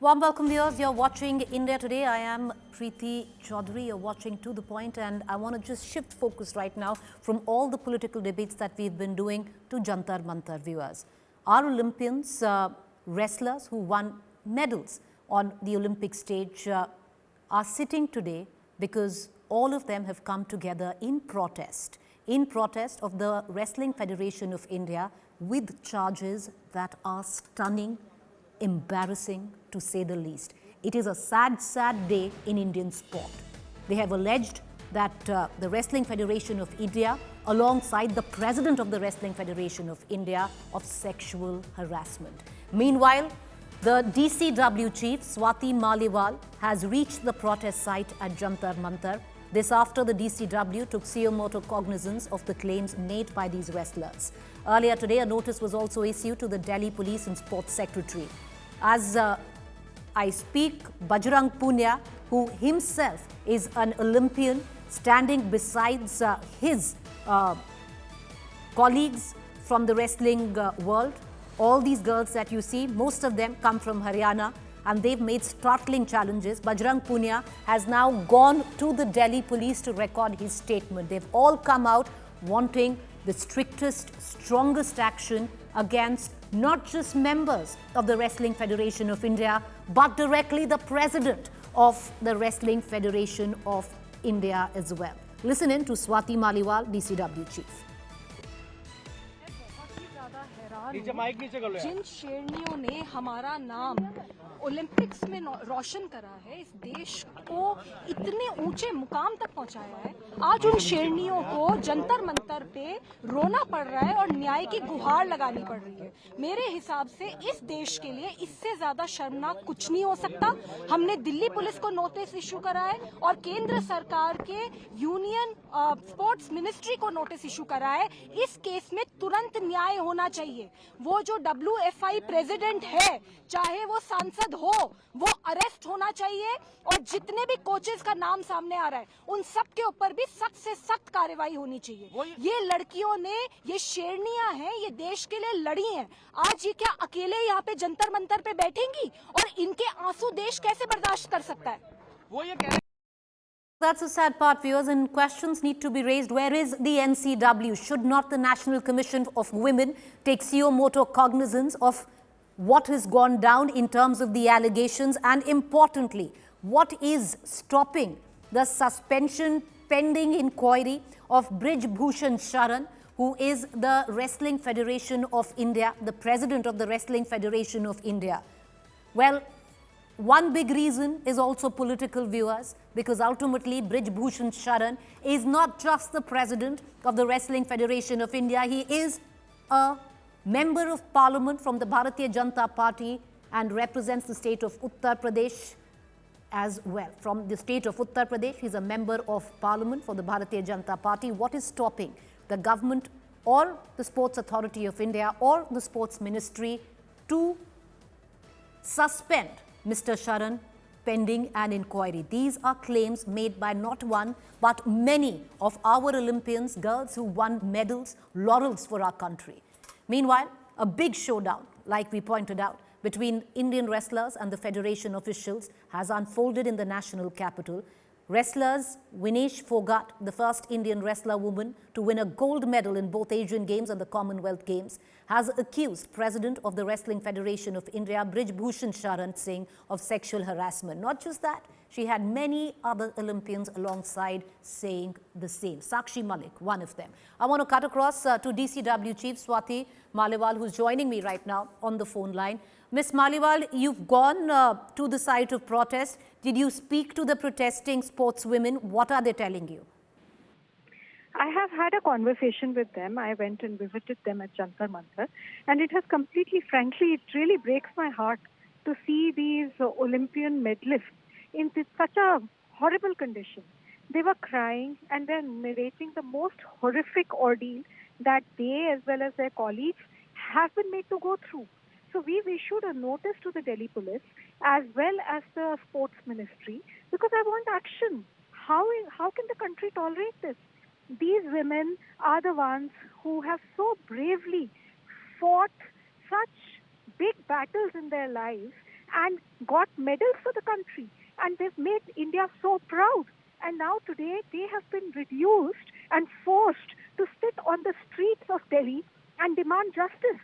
Warm welcome, viewers. You're watching India Today. I am Preeti Chaudhary. You're watching To The Point, and I want to just shift focus right now from all the political debates that we've been doing to Jantar Mantar, viewers. Our Olympians, wrestlers who won medals on the Olympic stage are sitting today because all of them have come together in protest of the Wrestling Federation of India with charges that are stunning, embarrassing to say the least. It is a sad, sad day in Indian sport. They have alleged that the Wrestling Federation of India, alongside the President of the Wrestling Federation of India, of sexual harassment. Meanwhile, the DCW chief, Swati Maliwal, has reached the protest site at Jantar Mantar. This after the DCW took moto cognizance of the claims made by these wrestlers. Earlier today, a notice was also issued to the Delhi Police and Sports Secretary. As I speak, Bajrang Punia, who himself is an Olympian, standing besides his colleagues from the wrestling world. All these girls that you see, most of them come from Haryana, and they've made startling challenges. Bajrang Punia has now gone to the Delhi police to record his statement. They've all come out wanting the strictest, strongest action against not just members of the Wrestling Federation of India, but directly the president of the Wrestling Federation of India as well. Listen in to Swati Maliwal, DCW chief. जिन शेरनियों ने हमारा नाम Olympics में रोशन करा है, इस देश को इतने ऊंचे मुकाम तक पहुंचाया है, आज उन शेरनियों को जंतर मंतर पे रोना पड़ रहा है और न्याय की गुहार लगानी पड़ रही है। मेरे हिसाब से इस देश के लिए इससे ज्यादा शर्मनाक कुछ नहीं हो सकता। हमने दिल्ली पुलिस को नोटिस इशू करा है और केंद्र सरकार के यूनियन स्पोर्ट्स मिनिस्ट्री को नोटिस इशू करा है। इस केस में तुरंत न्याय होना चाहिए। वो जो WFI प्रेसिडेंट है, चाहे वो सांसद हो, वो अरेस्ट होना चाहिए और जितने भी कोचेस का नाम सामने आ रहा है, उन सब के ऊपर भी सख्त से सख्त कार्रवाई होनी चाहिए। ये लड़कियों ने, ये शेरनियां हैं, ये देश के लिए लड़ी हैं। आज ये क्या अकेले यहाँ पे जंतर मंतर पे बैठेंगी और इनके आंसू देश कैसे बर्दाश्त कर सकता है? वो ये कह That's the sad part, viewers, and questions need to be raised. Where is the NCW? Should not the National Commission of Women take moto cognizance of what has gone down in terms of the allegations? And importantly, what is stopping the suspension pending inquiry of Brij Bhushan Sharan, who is the Wrestling Federation of India, the president of the Wrestling Federation of India? Well, one big reason is also political, viewers, because ultimately Brij Bhushan Sharan is not just the president of the Wrestling Federation of India. He is a member of parliament from the Bharatiya Janata Party and represents the state of Uttar Pradesh as well. From the state of Uttar Pradesh, he is a member of parliament for the Bharatiya Janata Party. What is stopping the government or the Sports Authority of India or the Sports Ministry to suspend Mr. Sharan pending an inquiry? These are claims made by not one but many of our Olympians, girls who won medals, laurels for our country. Meanwhile, a big showdown, like we pointed out, between Indian wrestlers and the federation officials has unfolded in the national capital. Wrestlers Vinesh Fogart, the first Indian wrestler woman to win a gold medal in both Asian Games and the Commonwealth Games, has accused President of the Wrestling Federation of India, Brij Bhushan Sharan Singh, of sexual harassment. Not just that, she had many other Olympians alongside saying the same. Sakshi Malik, one of them. I want to cut across to DCW Chief Swati Maliwal, who's joining me right now on the phone line. Ms. Maliwal, you've gone to the site of protest. Did you speak to the protesting sportswomen? What are they telling you? I have had a conversation with them. I went and visited them at Jantar Mantar, and it has completely, frankly, it really breaks my heart to see these Olympian medalists in such a horrible condition. They were crying and they're narrating the most horrific ordeal that they, as well as their colleagues, have been made to go through. So we've issued a notice to the Delhi police as well as the sports ministry because I want action. How can the country tolerate this? These women are the ones who have so bravely fought such big battles in their lives and got medals for the country. And they've made India so proud. And now today they have been reduced and forced to sit on the streets of Delhi and demand justice.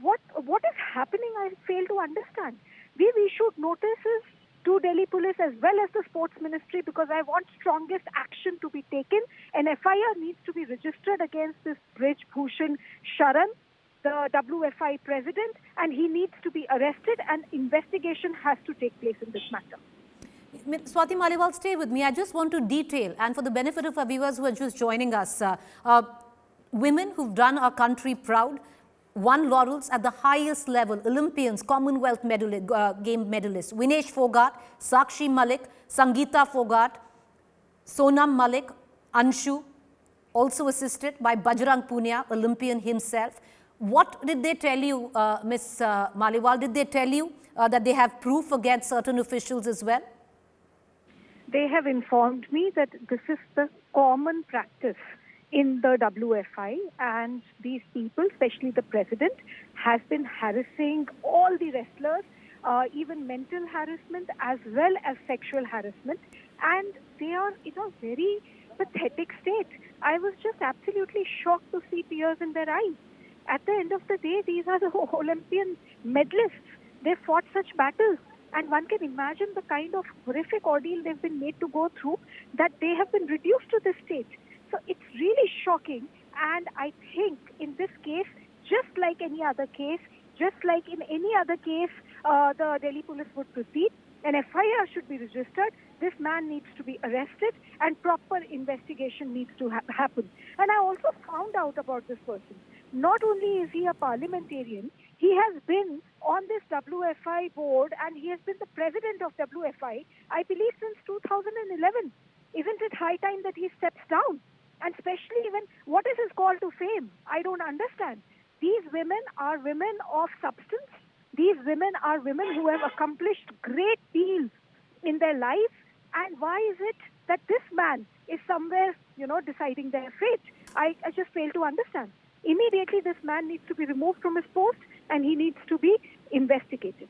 What is happening, I fail to understand. We've issued notices to Delhi police as well as the sports ministry because I want strongest action to be taken. An FIR needs to be registered against this Brij Bhushan Sharan, the WFI president, and he needs to be arrested and investigation has to take place in this matter. Swati Maliwal, stay with me. I just want to detail, and for the benefit of our viewers who are just joining us, women who've done our country proud, won laurels at the highest level, Olympians, Commonwealth game medalists, Vinesh Fogart, Sakshi Malik, Sangeeta Fogart, Sonam Malik, Anshu, also assisted by Bajrang Punia, Olympian himself. What did they tell you, Ms. Maliwal? Did they tell you that they have proof against certain officials as well? They have informed me that this is the common practice in the WFI, and these people, especially the president, has been harassing all the wrestlers, even mental harassment as well as sexual harassment, and they are in a very pathetic state. I was just absolutely shocked to see tears in their eyes. At the end of the day, these are the Olympian medalists. They fought such battles. And one can imagine the kind of horrific ordeal they've been made to go through, that they have been reduced to this state. So it's really shocking. And I think in this case, just like any other case, just like in any other case, the Delhi police would proceed. An FIR should be registered. This man needs to be arrested and proper investigation needs to happen. And I also found out about this person. Not only is he a parliamentarian, he has been on this WFI board and he has been the president of WFI, I believe, since 2011. Isn't it high time that he steps down? And especially even, what is his call to fame? I don't understand. These women are women of substance. These women are women who have accomplished great deals in their lives. And why is it that this man is somewhere, deciding their fate? I just fail to understand. Immediately, this man needs to be removed from his post and he needs to be investigated.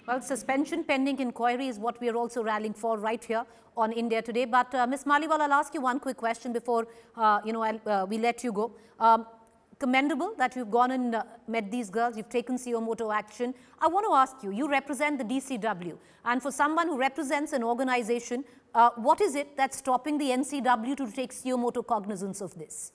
Well, suspension pending inquiry is what we are also rallying for right here on India Today. But Ms. Maliwal, I'll ask you one quick question before we let you go. Commendable that you've gone and met these girls, you've taken suo moto action. I want to ask you, you represent the DCW, and for someone who represents an organization, what is it that's stopping the NCW to take suo moto cognizance of this?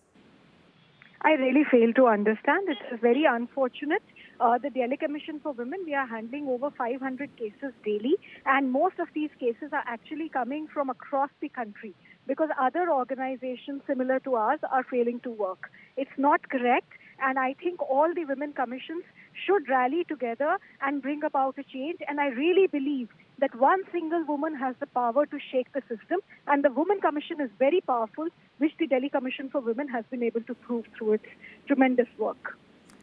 I really fail to understand. It is very unfortunate. The Delhi Commission for Women, we are handling over 500 cases daily, and most of these cases are actually coming from across the country because other organizations similar to ours are failing to work. It's not correct, and I think all the women commissions should rally together and bring about a change, and I really believe that one single woman has the power to shake the system, and the Women Commission is very powerful, which the Delhi Commission for Women has been able to prove through its tremendous work.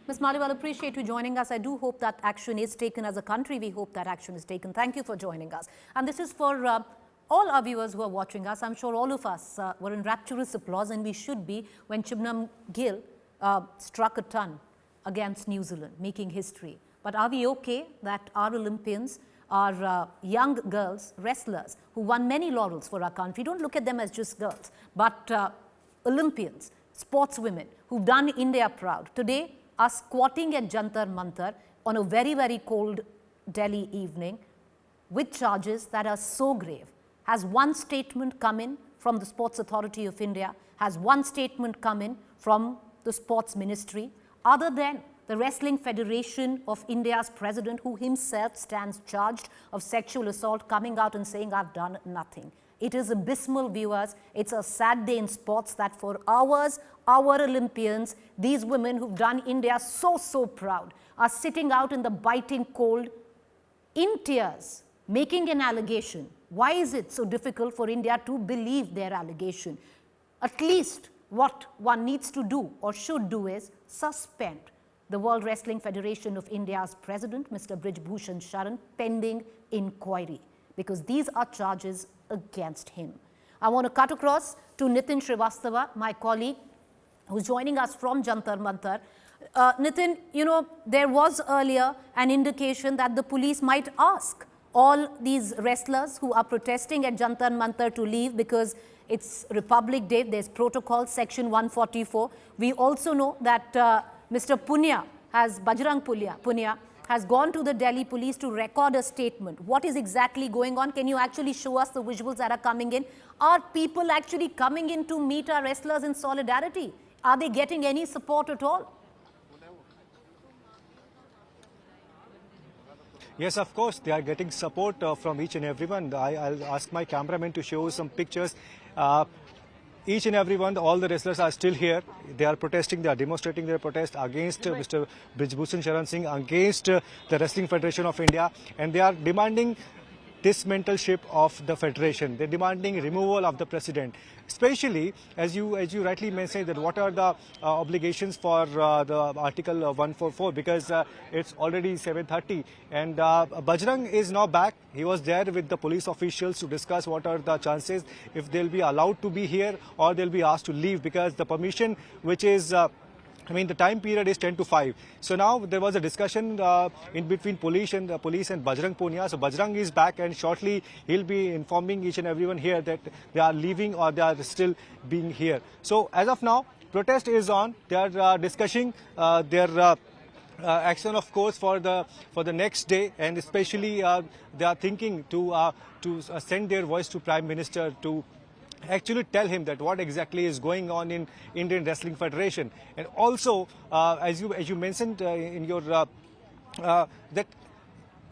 Ms. Maliwal, appreciate you joining us. I do hope that action is taken as a country. We hope that action is taken. Thank you for joining us. And this is for all our viewers who are watching us. I'm sure all of us were in rapturous applause, and we should be, when Shubman Gill struck a ton against New Zealand, making history. But are we okay that our Olympians are young girls, wrestlers, who won many laurels for our country? Don't look at them as just girls, but Olympians, sportswomen who've done India proud. Today, are squatting at Jantar Mantar on a very, very cold Delhi evening with charges that are so grave. Has one statement come in from the Sports Authority of India? Has one statement come in from the Sports Ministry? Other than the Wrestling Federation of India's president, who himself stands charged of sexual assault, coming out and saying, I've done nothing. It is abysmal, viewers. It's a sad day in sports that for hours, our Olympians, these women who've done India so proud, are sitting out in the biting cold in tears, making an allegation. Why is it so difficult for India to believe their allegation? At least what one needs to do or should do is suspend the World Wrestling Federation of India's president, Mr. Brij Bhushan Sharan, pending inquiry, because these are charges against him. I want to cut across to Nitin Srivastava, my colleague, who's joining us from Jantar Mantar. Nitin, you know, there was earlier an indication that the police might ask all these wrestlers who are protesting at Jantar Mantar to leave because it's Republic Day. There's protocol, section 144. We also know that Mr. Bajrang Punia has gone to the Delhi police to record a statement. What is exactly going on? Can you actually show us the visuals that are coming in? Are people actually coming in to meet our wrestlers in solidarity? Are they getting any support at all? Yes, of course, they are getting support from each and everyone. I'll ask my cameraman to show some pictures. Each and everyone, all the wrestlers are still here. They are protesting, they are demonstrating their protest against Mr. Brijbhushan Sharan Singh, against the Wrestling Federation of India, and they are demanding dismantleship of the federation. They're demanding removal of the president. Especially, as you rightly mentioned, that what are the obligations for the Article 144, because it's already 7:30, and Bajrang is now back. He was there with the police officials to discuss what are the chances if they'll be allowed to be here or they'll be asked to leave, because the permission which is the time period is 10 to 5. So now there was a discussion in between police and Bajrang Punia. So Bajrang is back, and shortly he'll be informing each and everyone here that they are leaving or they are still being here. So as of now, protest is on. They are discussing their action, of course, for the next day, and especially they are thinking to send their voice to Prime Minister to actually tell him that what exactly is going on in Indian Wrestling Federation. And also, as you mentioned in your that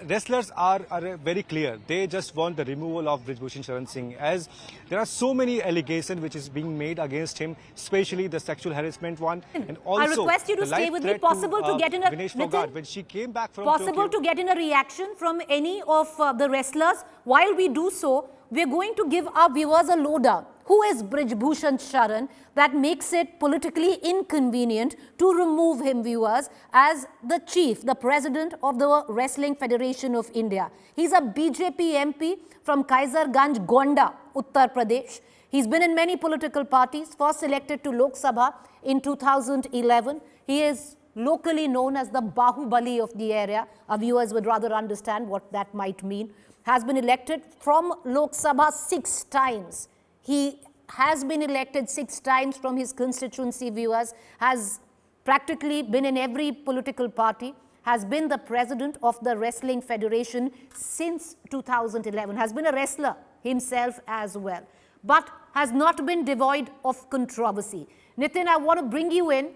wrestlers are very clear. They just want the removal of Brijbhushan Sharan Singh, as there are so many allegations which is being made against him, especially the sexual harassment one, and also I request you to stay with me. Possible to get in a Nitin, when she came back from possible Tokyo, to get in a reaction from any of the wrestlers. While we do so, we're going to give our viewers a lowdown. Who is Brijbhushan Sharan that makes it politically inconvenient to remove him, viewers, as the chief, the president of the Wrestling Federation of India? He's a BJP MP from Kaizarganj, Gonda, Uttar Pradesh. He's been in many political parties, first elected to Lok Sabha in 2011. He is locally known as the Bahubali of the area. Our viewers would rather understand what that might mean. Has been elected from Lok Sabha 6 times. He has been elected 6 times from his constituency, viewers, has practically been in every political party, has been the president of the Wrestling Federation since 2011, has been a wrestler himself as well, but has not been devoid of controversy. Nitin, I want to bring you in.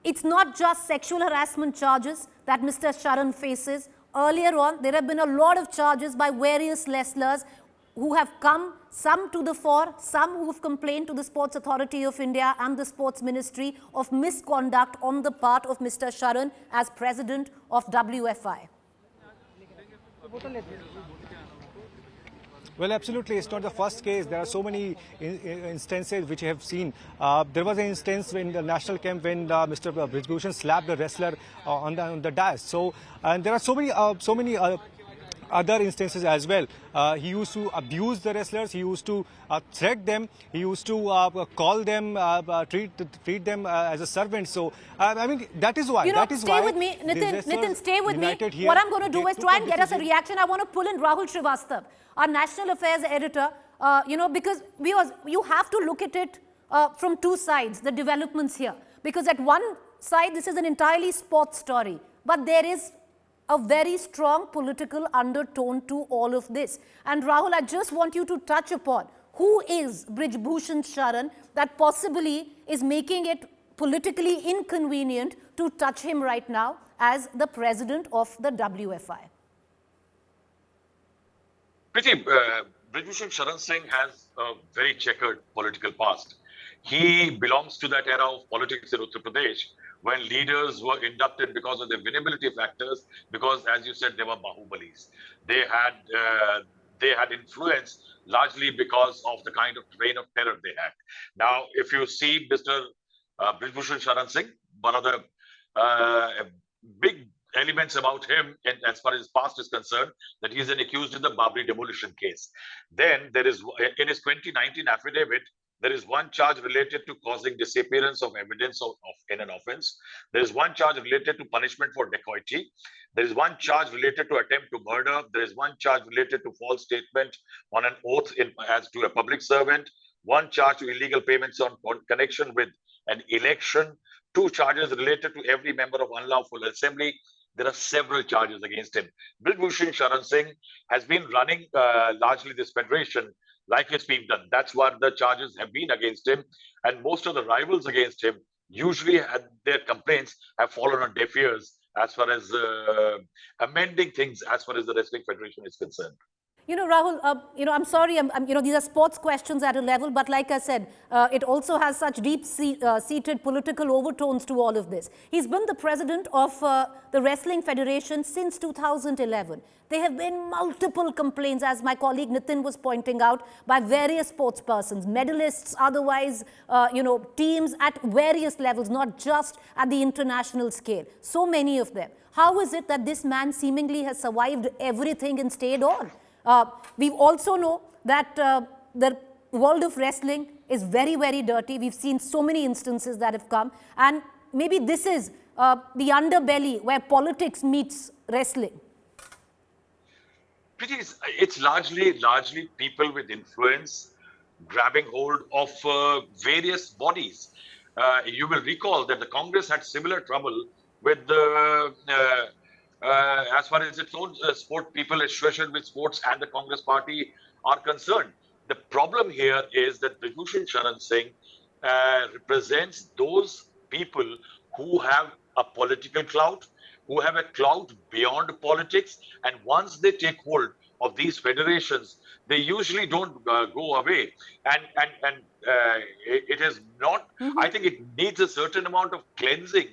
It's not just sexual harassment charges that Mr. Sharan faces. Earlier on, there have been a lot of charges by various wrestlers who have come, some to the fore, some who have complained to the Sports Authority of India and the Sports Ministry of misconduct on the part of Mr. Sharan as president of WFI. Well, absolutely. It's not the first case. There are so many instances which you have seen. There was an instance in the national camp when Mr. Brijbhushan slapped the wrestler on the dais. So, and there are so many other instances as well. He used to abuse the wrestlers. He used to threat them. He used to call them, treat them as a servant. So, that is why. You know, stay with me, Nitin, stay with me. What I'm going to do is try and get us a reaction. I want to pull in Rahul Srivastava, our national affairs editor, because you have to look at it from 2 sides, the developments here. Because at one side, this is an entirely sports story, but there is a very strong political undertone to all of this. And Rahul, I just want you to touch upon who is Brijbhushan Sharan that possibly is making it politically inconvenient to touch him right now as the president of the WFI. Brijbhushan Sharan Singh has a very checkered political past. He belongs to that era of politics in Uttar Pradesh when leaders were inducted because of their winnability factors, because, as you said, they were Bahubalis. They had influence largely because of the kind of reign of terror they had. Now, if you see Mr. Brijbhushan Sharan Singh, one of the big elements about him, as far as his past is concerned, that he is an accused in the Babri demolition case. Then there is, in his 2019 affidavit, There is one charge related to causing disappearance of evidence in an offense. There is one charge related to punishment for dacoity. There is one charge related to attempt to murder. There is one charge related to false statement on an oath as to a public servant. One charge to illegal payments on connection with an election. Two charges related to every member of unlawful assembly. There are several charges against him. Brij Bhushan Sharan Singh has been running largely this federation like it's been done. That's what the charges have been against him. And most of the rivals against him usually their complaints have fallen on deaf ears as far as amending things as far as the Wrestling Federation is concerned. You know, Rahul, I'm sorry, these are sports questions at a level, but like I said, it also has such deep-seated political overtones to all of this. He's been the president of the Wrestling Federation since 2011. There have been multiple complaints, as my colleague Nitin was pointing out, by various sports persons, medalists, otherwise, teams at various levels, not just at the international scale. So many of them. How is it that this man seemingly has survived everything and stayed on? We also know that the world of wrestling is very, very dirty. We've seen so many instances that have come. And maybe this is the underbelly where politics meets wrestling. It's largely people with influence grabbing hold of various bodies. You will recall that the Congress had similar trouble with the as far as its own sport people associated with sports and the Congress party are concerned. The problem here is that Brij Bhushan Sharan Singh represents those people who have a political clout, who have a clout beyond politics, and once they take hold of these federations, they usually don't go away. And it is not, I think it needs a certain amount of cleansing,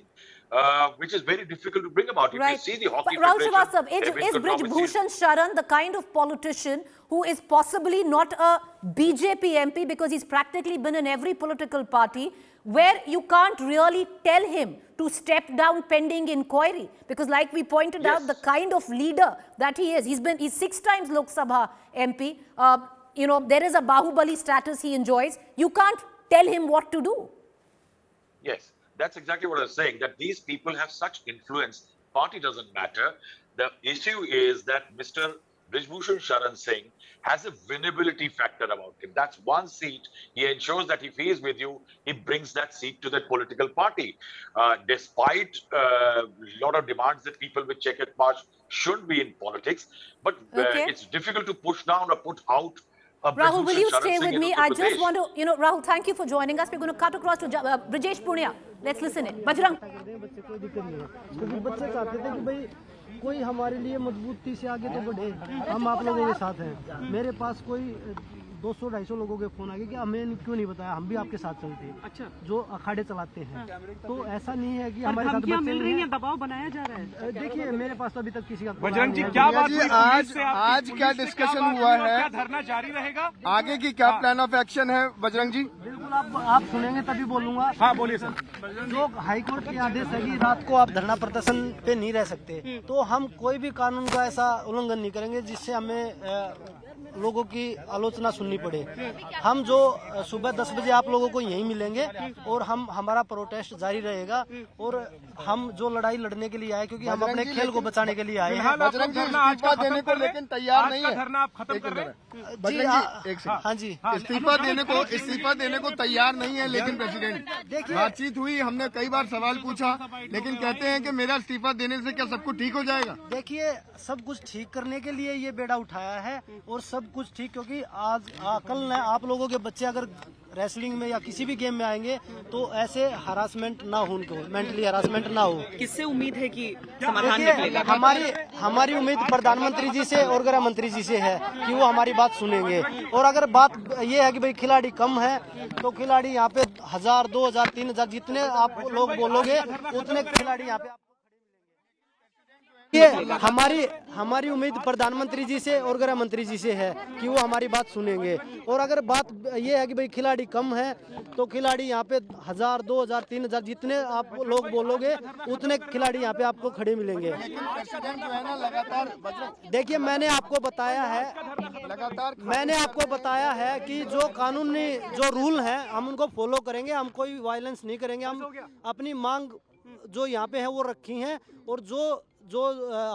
which is very difficult to bring about. If you see the hockey federation, is Brij Bhushan Sharan the kind of politician who is possibly not a BJP MP, because he's practically been in every political party, where you can't really tell him to step down pending inquiry? Because like we pointed out, the kind of leader that he is, he's 6 times Lok Sabha MP. There is a Bahubali status he enjoys. You can't tell him what to do. Yes. That's exactly what I was saying, that these people have such influence. Party doesn't matter. The issue is that Mr. Brij Bhushan Sharan Singh has a winnability factor about him. That's one seat. He ensures that if he is with you, he brings that seat to that political party. Despite a lot of demands that people with checkered past should be in politics, but it's difficult to push down or put out. Rahul, will you stay with me? I just want to, Rahul, thank you for joining us. We're going to cut across to Brijesh Punia. Let's listen in. Bajrang. कोई हमारे लिए मजबूती से आगे तो बढ़े, हम आप लोगों के साथ हैं। मेरे पास कोई 200-250 लोगों के फोन आ गए कि हमें क्यों नहीं बताया, हम भी आपके साथ चलते हैं। अच्छा, जो अखाड़े चलाते हैं। तो ऐसा नहीं है कि हमारे साथ बच्चे मिल रही हैं, दबाव बनाया जा रहा है। देखिए, मेरे पास तो अभी तक किसी का बजरंग जी, क्या बात हुई? आज क्या डिस्कशन हुआ है? क्या धरना जारी रहेगा? आगे की क्या प्लान ऑफ एक्शन है बजरंग जी? बिल्कुल, आप सुनेंगे तभी बोलूंगा। हाँ, बोलिए सर। जो हाईकोर्ट के आदेश है कि रात को आप धरना प्रदर्शन पे नहीं रह सकते, तो हम कोई भी कानून का ऐसा उल्लंघन नहीं करेंगे जिससे हमें लोगों की आलोचना सुननी पड़े। हम जो सुबह 10 बजे आप लोगों को यहीं मिलेंगे और हमारा प्रोटेस्ट जारी रहेगा, और हम जो लड़ाई लड़ने के लिए आए, क्योंकि हम अपने खेल को बचाने के लिए आए हैं। बजरंग जी, इस्तीफा देने को लेकिन तैयार नहीं है। धरना आप खत्म कर रहे हैं? हाँ जी, इस्तीफा देने को तैयार नहीं है, लेकिन प्रेसिडेंट बातचीत हुई, हमने कई बार सवाल पूछा, लेकिन कहते हैं कि मेरा इस्तीफा देने से क्या सब कुछ ठीक हो जाएगा? देखिए, सब कुछ ठीक करने के लिए ये बेड़ा उठाया है, और सब कुछ ठीक, क्योंकि कल आप लोगों के बच्चे अगर रेसलिंग में या किसी भी गेम में आएंगे तो ऐसे हरासमेंट ना हो, उनको मेंटली हरासमेंट ना हो। किससे उम्मीद है कि समाधान निकलेगा? हमारी उम्मीद प्रधानमंत्री जी से और गृह मंत्री जी से है कि वो हमारी बात सुनेंगे। और अगर बात ये है कि भाई खिलाड़ी कम है, तो खिलाड़ी यहाँ पे 1000, 2000, 3000 जितने आप लोग बोलोगे उतने खिलाड़ी यहाँ पे ये हमारी उम्मीद प्रधानमंत्री जी से और गृह मंत्री जी से है कि वो हमारी बात सुनेंगे। और अगर बात ये है कि भाई खिलाड़ी कम है तो खिलाड़ी यहाँ पे 1000, 2000, 3000 जितने आप लोग बोलोगे उतने खिलाड़ी यहाँ पे आपको खड़े मिलेंगे। प्रेसिडेंट जो है ना लगातार देखिए मैंने आपको बताया है कि जो कानूनी जो रूल हैं हम उनको फॉलो करेंगे, हम कोई वायलेंस नहीं करेंगे। हम अपनी मांग जो यहाँ पे है वो रखी हैं और जो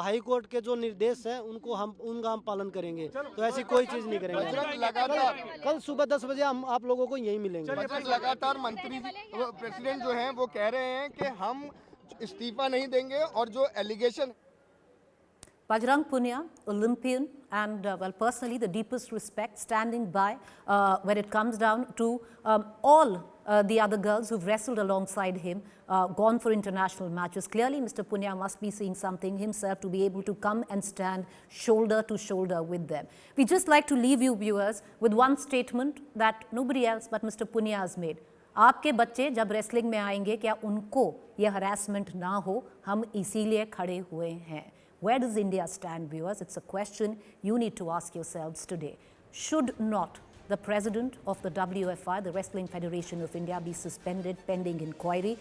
हाई कोर्ट के जो निर्देश हैं उनका हम पालन करेंगे। तो ऐसी कोई चीज नहीं करेंगे। लगातार कल सुबह 10 बजे हम आप लोगों को यहीं मिलेंगे। लगातार मंत्री प्रेसिडेंट जो हैं वो कह रहे हैं कि हम इस्तीफा नहीं देंगे और जो allegation Bajrang Punia, Olympian, and well, personally, the deepest respect, standing by when it comes down to all the other girls who've wrestled alongside him, gone for international matches. Clearly, Mr. Punia must be seeing something himself to be able to come and stand shoulder to shoulder with them. We just like to leave you viewers with one statement that nobody else but Mr. Punia has made. आपके बच्चे जब wrestling में आएंगे क्या उनको ये harassment ना हो, हम इसीलिए खड़े हुए हैं. Where does India stand, viewers? It's a question you need to ask yourselves today. Should not the president of the WFI, the Wrestling Federation of India, be suspended pending inquiry?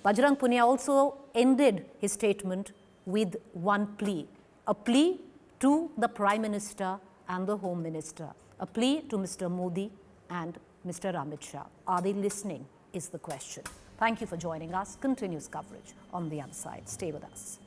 Bajrang Punia also ended his statement with one plea, a plea to the Prime Minister and the Home Minister, a plea to Mr. Modi and Mr. Amit Shah. Are they listening is the question. Thank you for joining us. Continuous coverage on the other side. Stay with us.